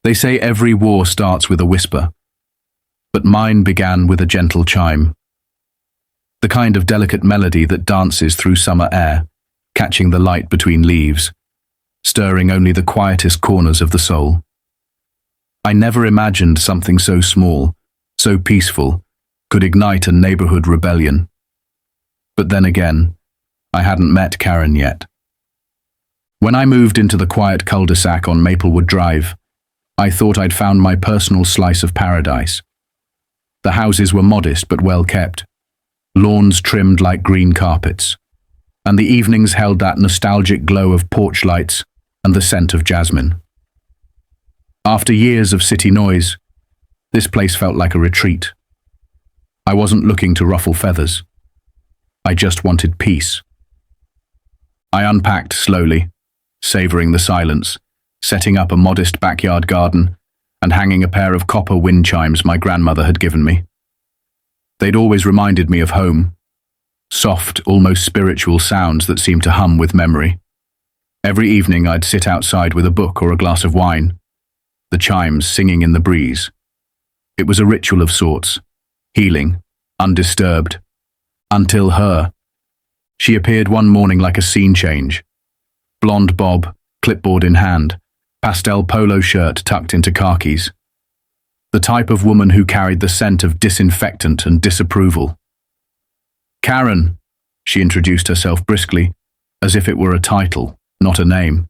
They say every war starts with a whisper, but mine began with a gentle chime. The kind of delicate melody that dances through summer air, catching the light between leaves, stirring only the quietest corners of the soul. I never imagined something so small, so peaceful, could ignite a neighborhood rebellion. But then again, I hadn't met Karen yet. When I moved into the quiet cul-de-sac on Maplewood Drive, I thought I'd found my personal slice of paradise. The houses were modest but well kept, lawns trimmed like green carpets, and the evenings held that nostalgic glow of porch lights and the scent of jasmine. After years of city noise, this place felt like a retreat. I wasn't looking to ruffle feathers. I just wanted peace. I unpacked slowly, savoring the silence, setting up a modest backyard garden and hanging a pair of copper wind chimes my grandmother had given me. They'd always reminded me of home, soft, almost spiritual sounds that seemed to hum with memory. Every evening I'd sit outside with a book or a glass of wine, the chimes singing in the breeze. It was a ritual of sorts, healing, undisturbed, until her. She appeared one morning like a scene change. Blonde bob, clipboard in hand, pastel polo shirt tucked into khakis. The type of woman who carried the scent of disinfectant and disapproval. Karen, she introduced herself briskly, as if it were a title, not a name.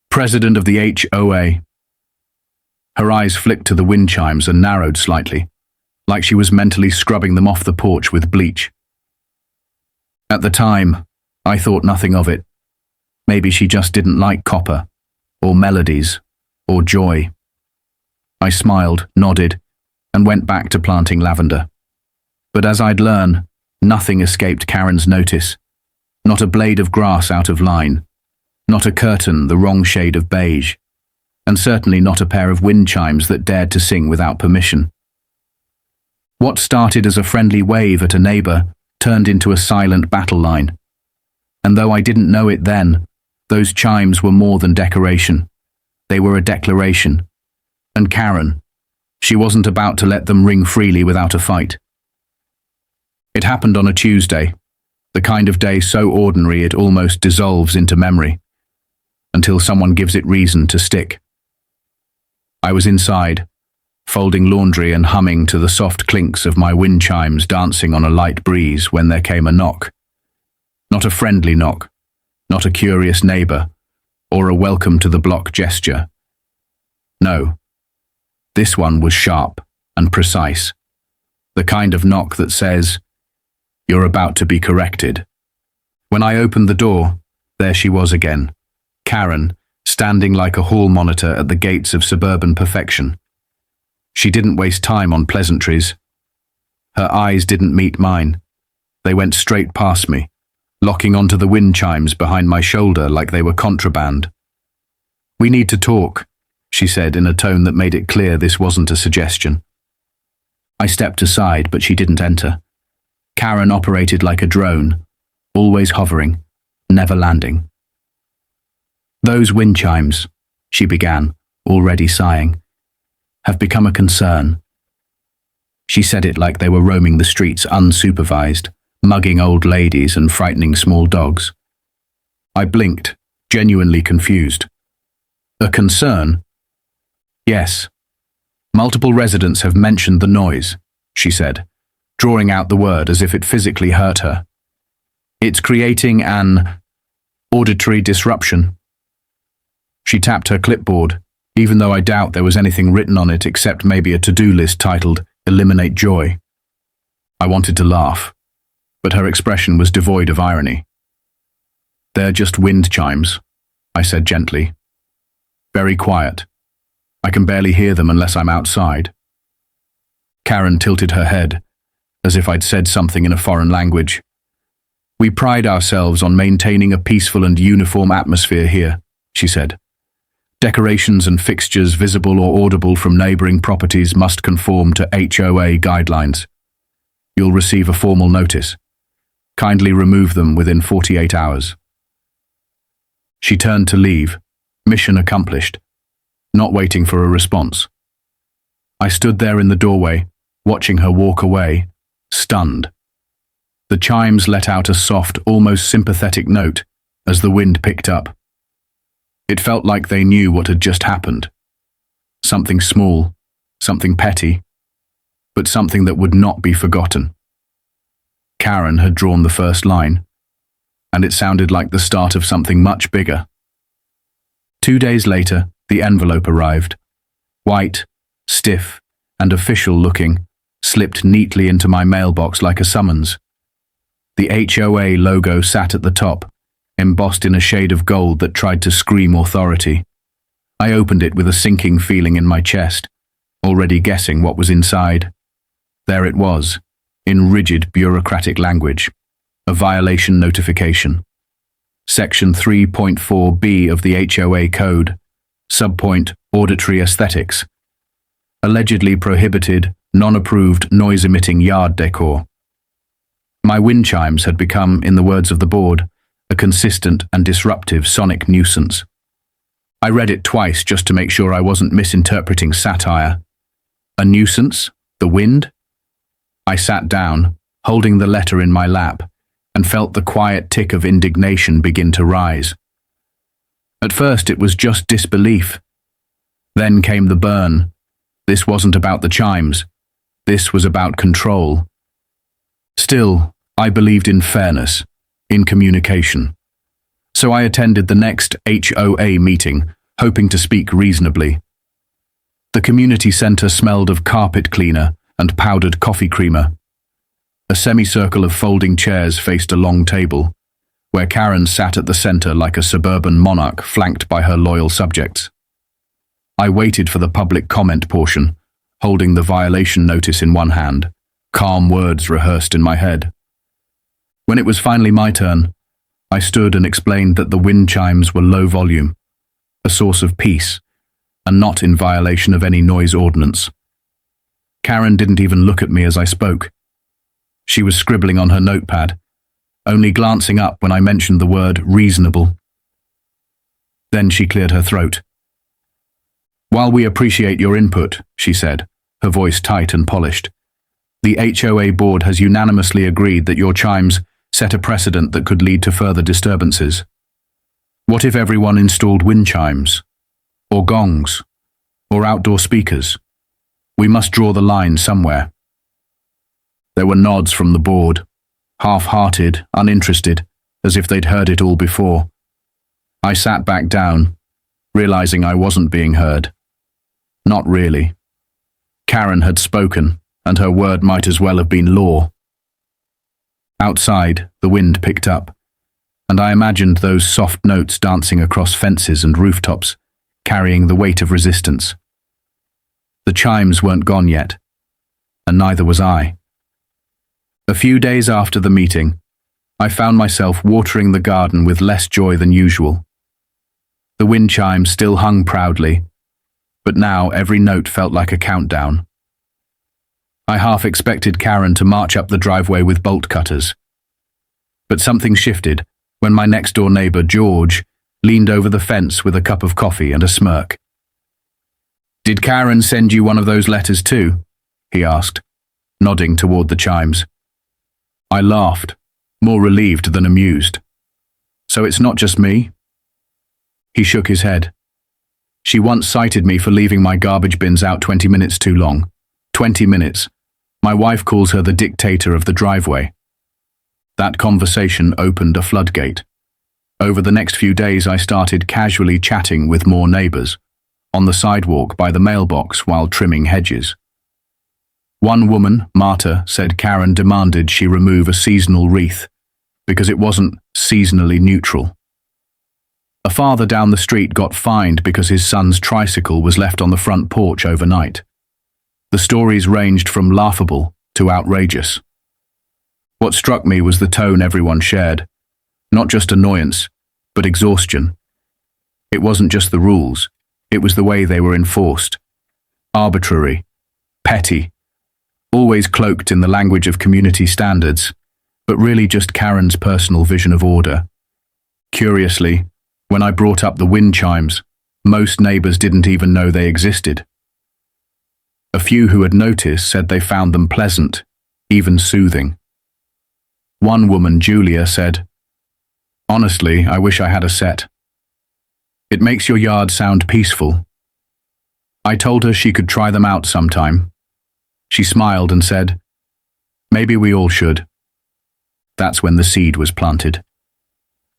President of the HOA. Her eyes flicked to the wind chimes and narrowed slightly, like she was mentally scrubbing them off the porch with bleach. At the time, I thought nothing of it. Maybe she just didn't like copper, or melodies, or joy. I smiled, nodded, and went back to planting lavender. But as I'd learn, nothing escaped Karen's notice. Not a blade of grass out of line, not a curtain the wrong shade of beige, and certainly not a pair of wind chimes that dared to sing without permission. What started as a friendly wave at a neighbor turned into a silent battle line. And though I didn't know it then, those chimes were more than decoration. They were a declaration. And Karen, she wasn't about to let them ring freely without a fight. It happened on a Tuesday, the kind of day so ordinary it almost dissolves into memory, until someone gives it reason to stick. I was inside, folding laundry and humming to the soft clinks of my wind chimes dancing on a light breeze when there came a knock. Not a friendly knock, not a curious neighbor, or a welcome to the block gesture. No, this one was sharp and precise, the kind of knock that says, "You're about to be corrected." When I opened the door, there she was again, Karen, standing like a hall monitor at the gates of suburban perfection. She didn't waste time on pleasantries. Her eyes didn't meet mine. They went straight past me, locking onto the wind chimes behind my shoulder like they were contraband. "We need to talk," she said in a tone that made it clear this wasn't a suggestion. I stepped aside, but she didn't enter. Karen operated like a drone, always hovering, never landing. "Those wind chimes," she began, already sighing, "have become a concern." She said it like they were roaming the streets unsupervised, mugging old ladies and frightening small dogs. I blinked, genuinely confused. "A concern?" "Yes. Multiple residents have mentioned the noise," she said, drawing out the word as if it physically hurt her. "It's creating an auditory disruption." She tapped her clipboard, even though I doubt there was anything written on it except maybe a to-do list titled "Eliminate Joy." I wanted to laugh, but her expression was devoid of irony. "They're just wind chimes," I said gently. "Very quiet. I can barely hear them unless I'm outside." Karen tilted her head, as if I'd said something in a foreign language. "We pride ourselves on maintaining a peaceful and uniform atmosphere here," she said. "Decorations and fixtures visible or audible from neighboring properties must conform to HOA guidelines. You'll receive a formal notice. Kindly remove them within 48 hours." She turned to leave, mission accomplished. not waiting for a response. I stood there in the doorway, watching her walk away, stunned. The chimes let out a soft, almost sympathetic note as the wind picked up. It felt like they knew what had just happened. Something small, something petty, but something that would not be forgotten. Karen had drawn the first line, and it sounded like the start of something much bigger. 2 days later, the envelope arrived. White, stiff, and official-looking, slipped neatly into my mailbox like a summons. The HOA logo sat at the top, embossed in a shade of gold that tried to scream authority. I opened it with a sinking feeling in my chest, already guessing what was inside. There it was, in rigid bureaucratic language, a violation notification. Section 3.4b of the HOA Code, subpoint auditory aesthetics. Allegedly prohibited, non-approved noise-emitting yard decor. My wind chimes had become, in the words of the board, a consistent and disruptive sonic nuisance. I read it twice just to make sure I wasn't misinterpreting satire. A nuisance? The wind? I sat down, holding the letter in my lap, and felt the quiet tick of indignation begin to rise. At first it was just disbelief. Then came the burn. This wasn't about the chimes. This was about control. Still, I believed in fairness, in communication. So I attended the next HOA meeting, hoping to speak reasonably. The community centre smelled of carpet cleaner and powdered coffee creamer. A semicircle of folding chairs faced a long table, where Karen sat at the centre like a suburban monarch flanked by her loyal subjects. I waited for the public comment portion, holding the violation notice in one hand, calm words rehearsed in my head. When it was finally my turn, I stood and explained that the wind chimes were low volume, a source of peace, and not in violation of any noise ordinance. Karen didn't even look at me as I spoke. She was scribbling on her notepad, only glancing up when I mentioned the word reasonable. Then she cleared her throat. "While we appreciate your input," she said, her voice tight and polished, "the HOA board has unanimously agreed that your chimes set a precedent that could lead to further disturbances. What if everyone installed wind chimes, or gongs, or outdoor speakers? We must draw the line somewhere." There were nods from the board, half-hearted, uninterested, as if they'd heard it all before. I sat back down, realizing I wasn't being heard. Not really. Karen had spoken, and her word might as well have been law. Outside, the wind picked up, and I imagined those soft notes dancing across fences and rooftops, carrying the weight of resistance. The chimes weren't gone yet, and neither was I. A few days after the meeting, I found myself watering the garden with less joy than usual. The wind chimes still hung proudly, but now every note felt like a countdown. I half expected Karen to march up the driveway with bolt cutters. But something shifted when my next-door neighbour, George, leaned over the fence with a cup of coffee and a smirk. "Did Karen send you one of those letters too?" he asked, nodding toward the chimes. I laughed, more relieved than amused. "So it's not just me?" He shook his head. "She once cited me for leaving my garbage bins out 20 minutes too long. 20 minutes. My wife calls her the dictator of the driveway." That conversation opened a floodgate. Over the next few days, I started casually chatting with more neighbours, on the sidewalk by the mailbox while trimming hedges. One woman, Marta, said Karen demanded she remove a seasonal wreath because it wasn't seasonally neutral. A father down the street got fined because his son's tricycle was left on the front porch overnight. The stories ranged from laughable to outrageous. What struck me was the tone everyone shared. Not just annoyance, but exhaustion. It wasn't just the rules, it was the way they were enforced. Arbitrary, petty, always cloaked in the language of community standards, but really just Karen's personal vision of order. Curiously, when I brought up the wind chimes, Most neighbors didn't even know they existed. A few who had noticed said they found them pleasant, even soothing. One woman, Julia, said, "Honestly, I wish I had a set. It makes your yard sound peaceful." I told her she could try them out sometime. She smiled and said, "Maybe we all should." That's when the seed was planted.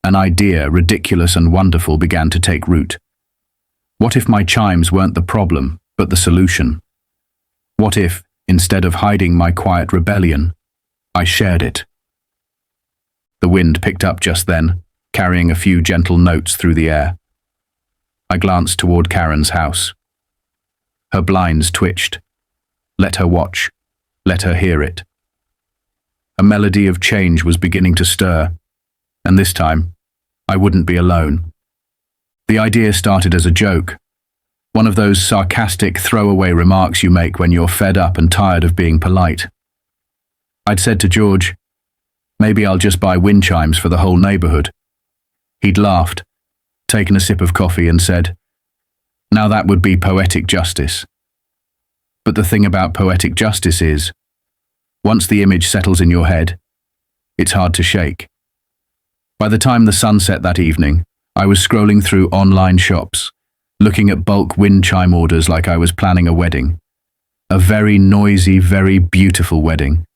An idea, ridiculous and wonderful, began to take root. What if my chimes weren't the problem, but the solution? What if, instead of hiding my quiet rebellion, I shared it? The wind picked up just then, carrying a few gentle notes through the air. I glanced toward Karen's house. Her blinds twitched. Let her watch. Let her hear it. A melody of change was beginning to stir, and this time, I wouldn't be alone. The idea started as a joke, one of those sarcastic throwaway remarks you make when you're fed up and tired of being polite. I'd said to George, "Maybe I'll just buy wind chimes for the whole neighborhood." He'd laughed, taken a sip of coffee and said, "Now that would be poetic justice." But the thing about poetic justice is, once the image settles in your head, it's hard to shake. By the time the sun set that evening, I was scrolling through online shops, looking at bulk wind chime orders like I was planning a wedding. A very noisy, very beautiful wedding.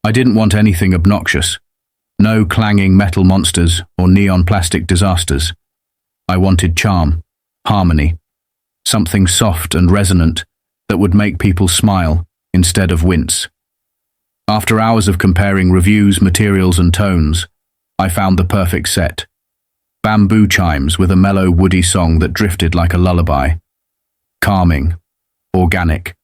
I didn't want anything obnoxious. No clanging metal monsters or neon plastic disasters. I wanted charm, harmony, something soft and resonant that would make people smile instead of wince. After hours of comparing reviews, materials and tones, I found the perfect set. Bamboo chimes with a mellow, woody song that drifted like a lullaby. Calming, organic.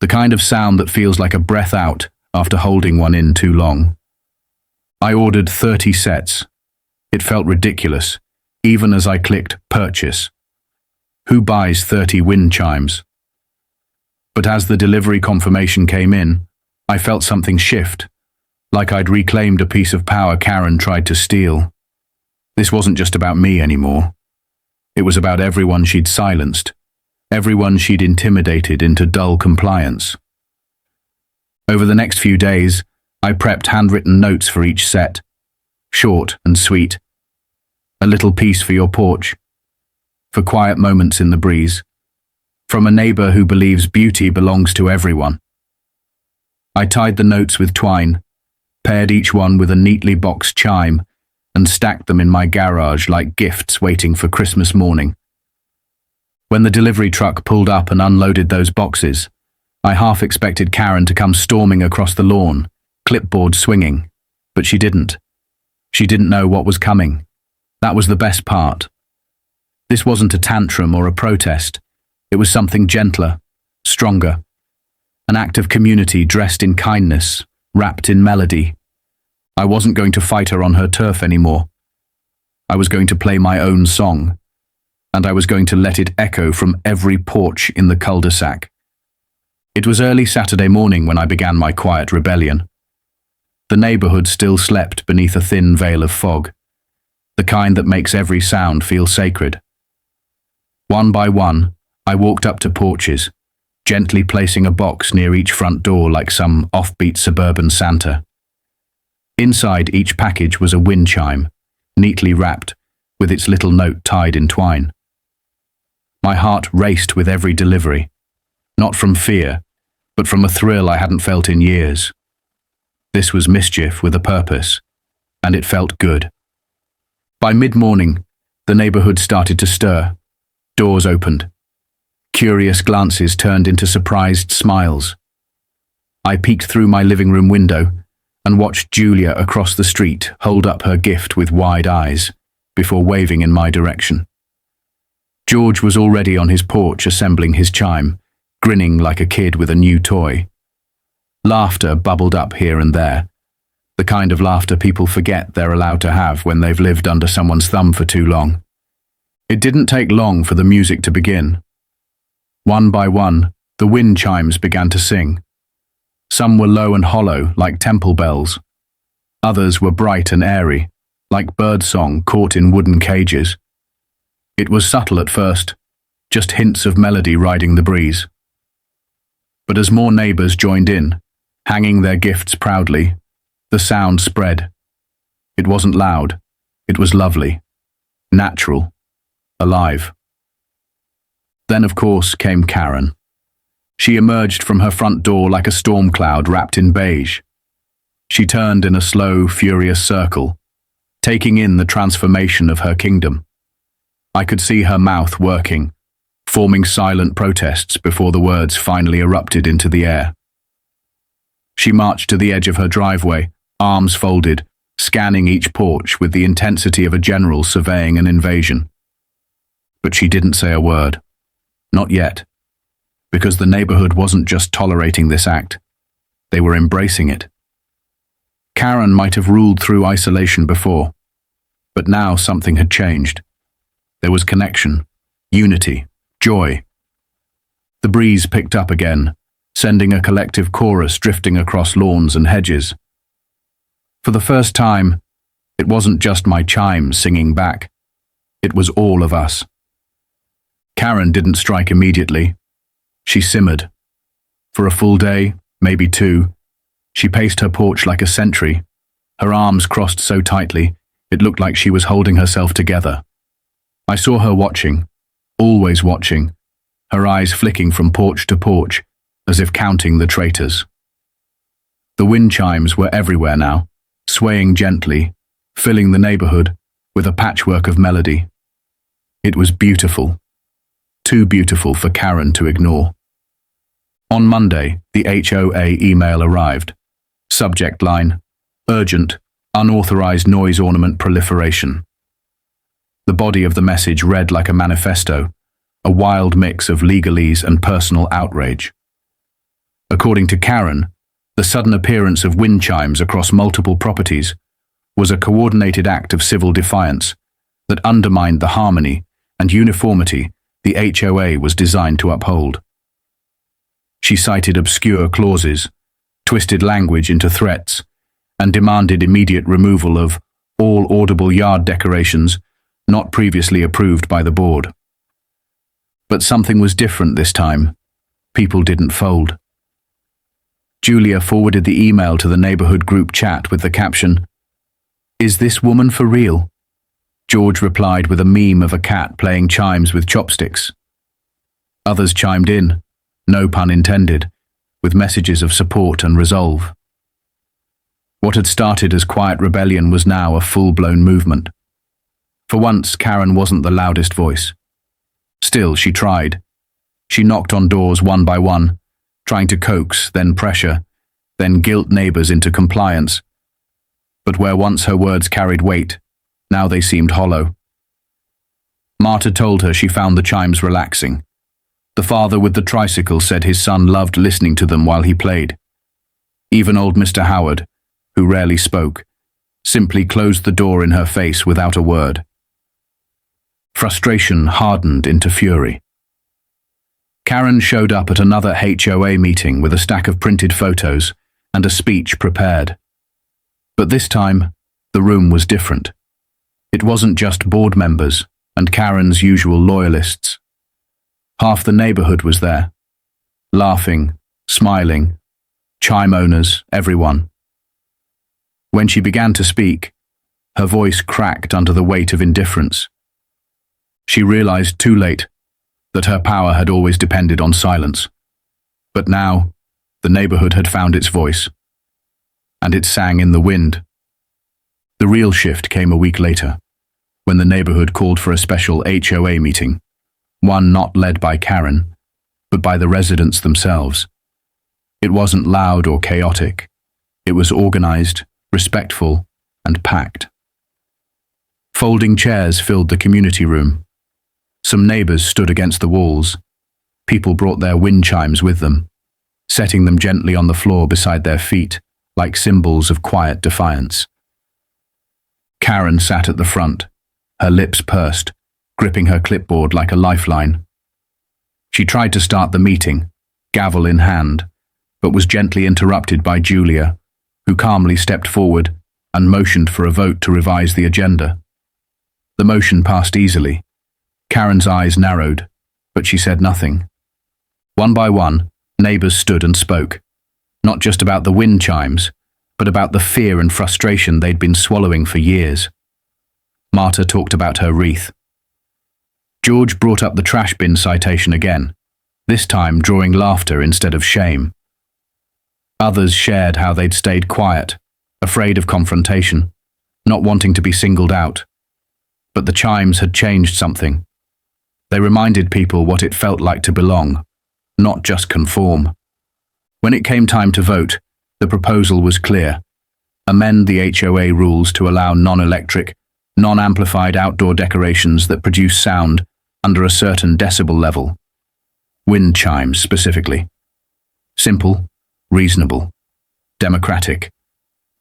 The kind of sound that feels like a breath out after holding one in too long. I ordered 30 sets. It felt ridiculous, even as I clicked purchase. Who buys 30 wind chimes? But as the delivery confirmation came in, I felt something shift, like I'd reclaimed a piece of power Karen tried to steal. This wasn't just about me anymore. It was about everyone she'd silenced, everyone she'd intimidated into dull compliance. Over the next few days, I prepped handwritten notes for each set, short and sweet. A little piece for your porch, for quiet moments in the breeze, from a neighbor who believes beauty belongs to everyone. I tied the notes with twine, paired each one with a neatly boxed chime, and stacked them in my garage like gifts waiting for Christmas morning. When the delivery truck pulled up and unloaded those boxes, I half expected Karen to come storming across the lawn, clipboard swinging, but she didn't. She didn't know what was coming. That was the best part. This wasn't a tantrum or a protest. It was something gentler, stronger. An act of community dressed in kindness, wrapped in melody. I wasn't going to fight her on her turf anymore. I was going to play my own song, and I was going to let it echo from every porch in the cul-de-sac. It was early Saturday morning when I began my quiet rebellion. The neighborhood still slept beneath a thin veil of fog, the kind that makes every sound feel sacred. One by one, I walked up to porches, gently placing a box near each front door like some offbeat suburban Santa. Inside each package was a wind chime, neatly wrapped, with its little note tied in twine. My heart raced with every delivery, not from fear, but from a thrill I hadn't felt in years. This was mischief with a purpose, and it felt good. By mid-morning, the neighborhood started to stir. Doors opened. Curious glances turned into surprised smiles. I peeked through my living room window and watched Julia across the street hold up her gift with wide eyes before waving in my direction. George was already on his porch assembling his chime, grinning like a kid with a new toy. Laughter bubbled up here and there, the kind of laughter people forget they're allowed to have when they've lived under someone's thumb for too long. It didn't take long for the music to begin. One by one, the wind chimes began to sing. Some were low and hollow, like temple bells. Others were bright and airy, like birdsong caught in wooden cages. It was subtle at first, just hints of melody riding the breeze. But as more neighbors joined in, hanging their gifts proudly, the sound spread. It wasn't loud, it was lovely, natural, alive. Then, of course, came Karen. She emerged from her front door like a storm cloud wrapped in beige. She turned in a slow, furious circle, taking in the transformation of her kingdom. I could see her mouth working, forming silent protests before the words finally erupted into the air. She marched to the edge of her driveway, arms folded, scanning each porch with the intensity of a general surveying an invasion. But she didn't say a word. Not yet. Because the neighborhood wasn't just tolerating this act, they were embracing it. Karen might have ruled through isolation before, but now something had changed. There was connection, unity, joy. The breeze picked up again, sending a collective chorus drifting across lawns and hedges. For the first time, it wasn't just my chimes singing back. It was all of us. Karen didn't strike immediately. She simmered. For a full day, maybe two, she paced her porch like a sentry, her arms crossed so tightly, it looked like she was holding herself together. I saw her watching, always watching, her eyes flicking from porch to porch, as if counting the traitors. The wind chimes were everywhere now, swaying gently, filling the neighborhood with a patchwork of melody. It was beautiful. Too beautiful for Karen to ignore. On Monday, the HOA email arrived. Subject line: urgent, unauthorized noise ornament proliferation. The body of the message read like a manifesto, a wild mix of legalese and personal outrage. According to Karen, the sudden appearance of wind chimes across multiple properties was a coordinated act of civil defiance that undermined the harmony and uniformity the HOA was designed to uphold. She cited obscure clauses, twisted language into threats, and demanded immediate removal of all audible yard decorations not previously approved by the board. But something was different this time. People didn't fold. Julia forwarded the email to the neighborhood group chat with the caption, "Is this woman for real?" George replied with a meme of a cat playing chimes with chopsticks. Others chimed in, no pun intended, with messages of support and resolve. What had started as quiet rebellion was now a full-blown movement. For once, Karen wasn't the loudest voice. Still, she tried. She knocked on doors one by one, trying to coax, then pressure, then guilt neighbors into compliance. But where once her words carried weight, now they seemed hollow. Marta told her she found the chimes relaxing. The father with the tricycle said his son loved listening to them while he played. Even old Mr. Howard, who rarely spoke, simply closed the door in her face without a word. Frustration hardened into fury. Karen showed up at another HOA meeting with a stack of printed photos and a speech prepared. But this time, the room was different. It wasn't just board members and Karen's usual loyalists. Half the neighborhood was there, laughing, smiling, chime owners, everyone. When she began to speak, her voice cracked under the weight of indifference. She realized too late that her power had always depended on silence. But now, the neighborhood had found its voice, and it sang in the wind. The real shift came a week later, when the neighborhood called for a special HOA meeting, one not led by Karen, but by the residents themselves. It wasn't loud or chaotic. It was organized, respectful, and packed. Folding chairs filled the community room. Some neighbors stood against the walls. People brought their wind chimes with them, setting them gently on the floor beside their feet, like symbols of quiet defiance. Karen sat at the front, her lips pursed, gripping her clipboard like a lifeline. She tried to start the meeting, gavel in hand, but was gently interrupted by Julia, who calmly stepped forward and motioned for a vote to revise the agenda. The motion passed easily. Karen's eyes narrowed, but she said nothing. One by one, neighbors stood and spoke, not just about the wind chimes, but about the fear and frustration they'd been swallowing for years. Marta talked about her wreath. George brought up the trash bin citation again, this time drawing laughter instead of shame. Others shared how they'd stayed quiet, afraid of confrontation, not wanting to be singled out. But the chimes had changed something. They reminded people what it felt like to belong, not just conform. When it came time to vote, the proposal was clear. Amend the HOA rules to allow non-electric, non-amplified outdoor decorations that produce sound under a certain decibel level. Wind chimes, specifically. Simple, reasonable, democratic.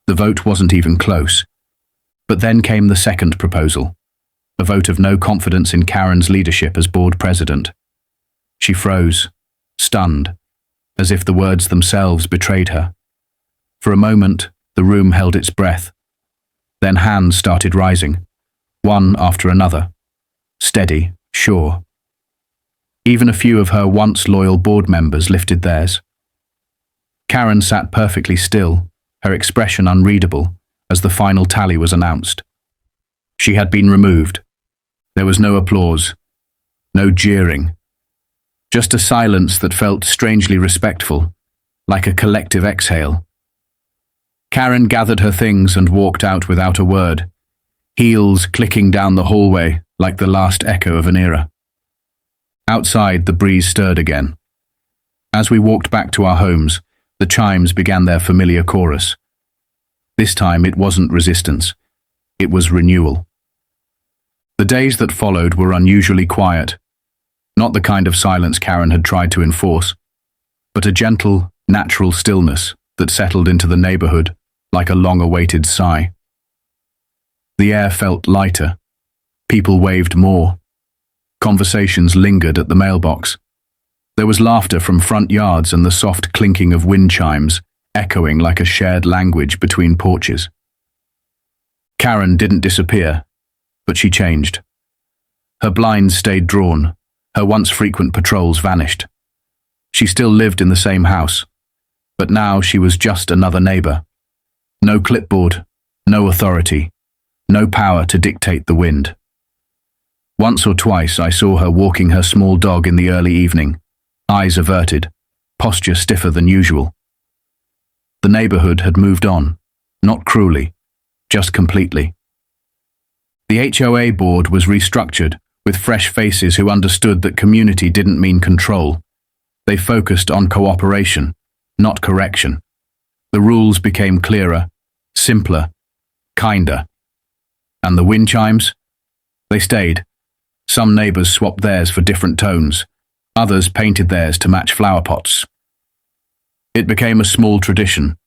The vote wasn't even close. But then came the second proposal, a vote of no confidence in Karen's leadership as board president. She froze, stunned, as if the words themselves betrayed her. For a moment, the room held its breath. Then hands started rising, one after another, steady, sure. Even a few of her once loyal board members lifted theirs. Karen sat perfectly still, her expression unreadable, as the final tally was announced. She had been removed. There was no applause, no jeering, just a silence that felt strangely respectful, like a collective exhale. Karen gathered her things and walked out without a word, heels clicking down the hallway like the last echo of an era. Outside, the breeze stirred again. As we walked back to our homes, the chimes began their familiar chorus. This time it wasn't resistance, it was renewal. The days that followed were unusually quiet, not the kind of silence Karen had tried to enforce, but a gentle, natural stillness that settled into the neighborhood like a long-awaited sigh. The air felt lighter, people waved more, conversations lingered at the mailbox. There was laughter from front yards and the soft clinking of wind chimes echoing like a shared language between porches. Karen didn't disappear, but she changed. Her blinds stayed drawn, her once frequent patrols vanished. She still lived in the same house, but now she was just another neighbor. No clipboard, no authority, no power to dictate the wind. Once or twice I saw her walking her small dog in the early evening, eyes averted, posture stiffer than usual. The neighborhood had moved on, not cruelly, just completely. The HOA board was restructured with fresh faces who understood that community didn't mean control. They focused on cooperation, not correction. The rules became clearer, simpler, kinder. And the wind chimes? They stayed. Some neighbors swapped theirs for different tones. Others painted theirs to match flower pots. It became a small tradition.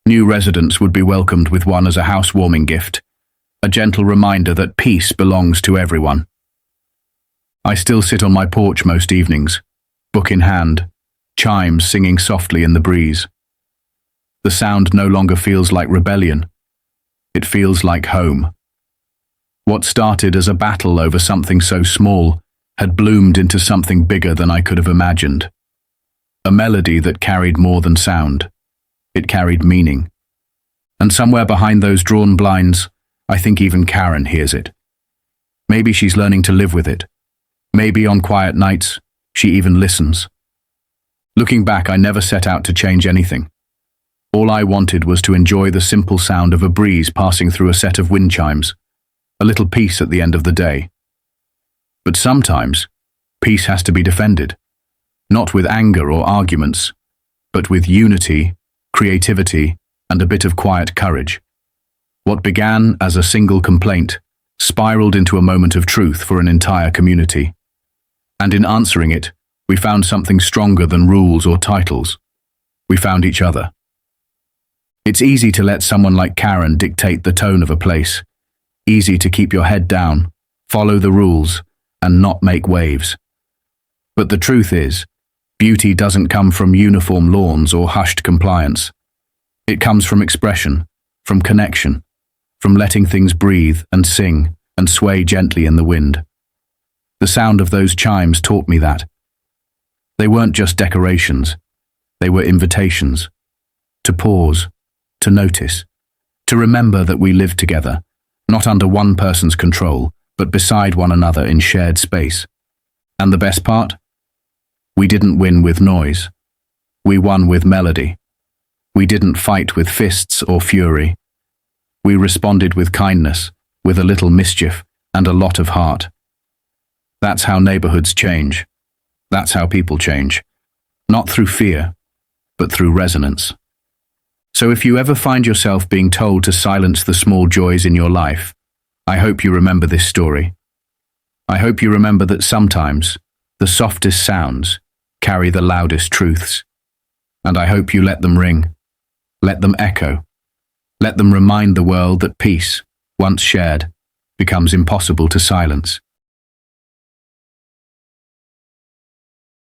New residents would be welcomed with one as a housewarming gift, a gentle reminder that peace belongs to everyone. I still sit on my porch most evenings, book in hand, chimes singing softly in the breeze. The sound no longer feels like rebellion. It feels like home. What started as a battle over something so small had bloomed into something bigger than I could have imagined. A melody that carried more than sound. It carried meaning. And somewhere behind those drawn blinds, I think even Karen hears it. Maybe she's learning to live with it. Maybe on quiet nights, she even listens. Looking back, I never set out to change anything. All I wanted was to enjoy the simple sound of a breeze passing through a set of wind chimes, a little peace at the end of the day. But sometimes, peace has to be defended, not with anger or arguments, but with unity, creativity, and a bit of quiet courage. What began as a single complaint spiraled into a moment of truth for an entire community. And in answering it, we found something stronger than rules or titles. We found each other. It's easy to let someone like Karen dictate the tone of a place. Easy to keep your head down, follow the rules, and not make waves. But the truth is, beauty doesn't come from uniform lawns or hushed compliance. It comes from expression, from connection, from letting things breathe and sing and sway gently in the wind. The sound of those chimes taught me that. They weren't just decorations, they were invitations. To pause, to notice, to remember that we lived together, not under one person's control, but beside one another in shared space. And the best part? We didn't win with noise. We won with melody. We didn't fight with fists or fury. We responded with kindness, with a little mischief, and a lot of heart. That's how neighborhoods change. That's how people change. Not through fear, but through resonance. So if you ever find yourself being told to silence the small joys in your life, I hope you remember this story. I hope you remember that sometimes the softest sounds carry the loudest truths. And I hope you let them ring, let them echo, let them remind the world that peace, once shared, becomes impossible to silence.